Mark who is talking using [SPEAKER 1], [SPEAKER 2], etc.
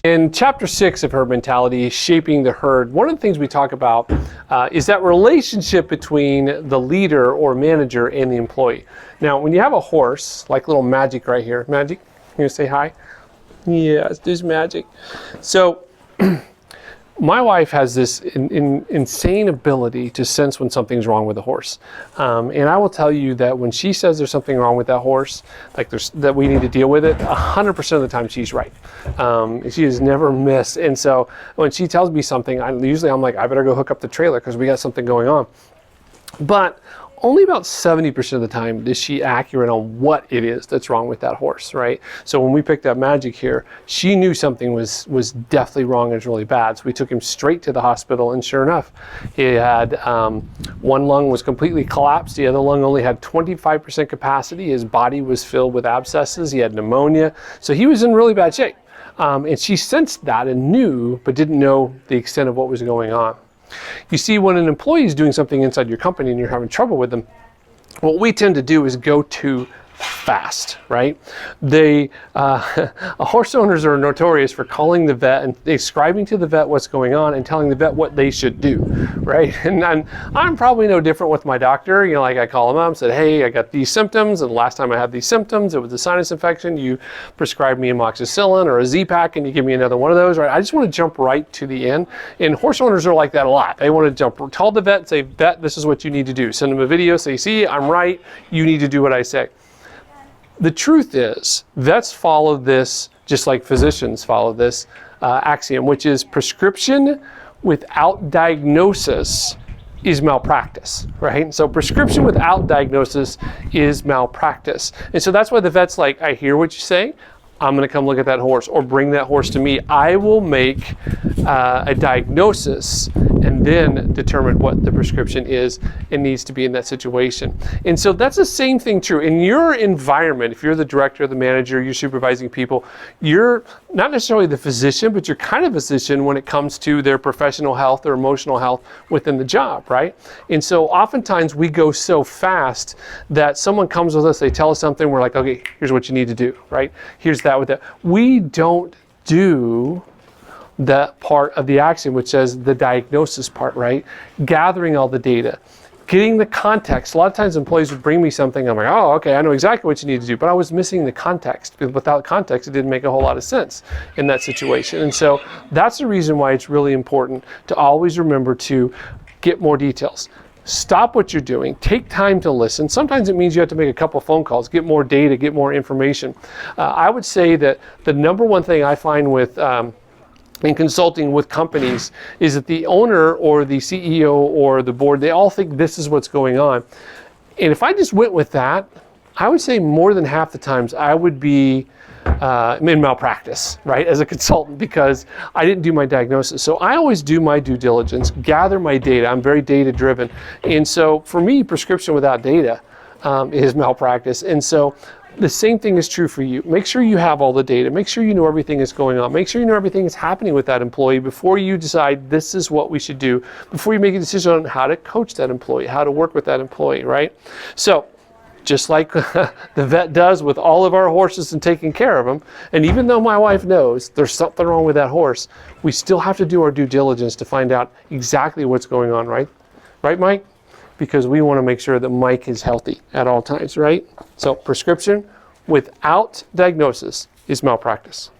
[SPEAKER 1] In chapter 6 of herd mentality, shaping the herd, one of the things we talk about is that relationship between the leader or manager and the employee. Now, when you have a horse, like little Magic right here, Magic, you gonna say hi? Yes, there's Magic. So, my wife has this insane ability to sense when something's wrong with a horse. And I will tell you that when she says there's something wrong with that horse, like that we need to deal with it, 100% of the time she's right. She has never missed. And so when she tells me something, I'm like, I better go hook up the trailer because we got something going on. But only about 70% of the time is she accurate on what it is that's wrong with that horse, right? So when we picked up Magic here, she knew something was definitely wrong and was really bad. So we took him straight to the hospital, and sure enough, he had one lung was completely collapsed. The other lung only had 25% capacity. His body was filled with abscesses. He had pneumonia. So he was in really bad shape. And she sensed that and knew, but didn't know the extent of what was going on. You see, when an employee is doing something inside your company and you're having trouble with them, what we tend to do is go too fast, right? Horse owners are notorious for calling the vet and describing to the vet what's going on and telling the vet what they should do, right? And I'm probably no different with my doctor. You know, like I call him up and said, hey, I got these symptoms, and the last time I had these symptoms, it was a sinus infection. You prescribed me amoxicillin or a Z-Pack, and you give me another one of those, right? I just want to jump right to the end. And horse owners are like that a lot. They want to jump, call the vet, say, vet, this is what you need to do. Send them a video, say, see, I'm right. You need to do what I say. The truth is, vets follow this just like physicians follow this axiom, which is prescription without diagnosis is malpractice, right? So prescription without diagnosis is malpractice. And so that's why the vet's like, I hear what you say. I'm going to come look at that horse, or bring that horse to me. I will make a diagnosis and then determine what the prescription is and needs to be in that situation. And so that's the same thing true. In your environment, if you're the director, the manager, you're supervising people, you're not necessarily the physician, but you're kind of a physician when it comes to their professional health or emotional health within the job, right? And so oftentimes we go so fast that someone comes with us, they tell us something, we're like, okay, here's what you need to do, right? Here's that with that. We don't do that part of the axiom, which says the diagnosis part, right? Gathering all the data, getting the context. A lot of times employees would bring me something, I'm like, oh, okay, I know exactly what you need to do, but I was missing the context. Without context, it didn't make a whole lot of sense in that situation. And so that's the reason why it's really important to always remember to get more details. Stop what you're doing, take time to listen. Sometimes it means you have to make a couple phone calls, get more data, get more information. I would say that the number one thing I find with in consulting with companies is that the owner or the CEO or the board, they all think this is what's going on. And if I just went with that, I would say more than half the times I would be in malpractice, right, as a consultant, because I didn't do my diagnosis. So I always do my due diligence, gather my data. I'm very data driven. And so for me, prescription without data is malpractice. And so the same thing is true for you. Make sure you have all the data. Make sure you know everything is going on. Make sure you know everything is happening with that employee before you decide this is what we should do, before you make a decision on how to coach that employee, how to work with that employee, right? So just like the vet does with all of our horses and taking care of them, and even though my wife knows there's something wrong with that horse, we still have to do our due diligence to find out exactly what's going on, right? Right, Mike? Because we want to make sure that Mike is healthy at all times, right? So prescription without diagnosis is malpractice.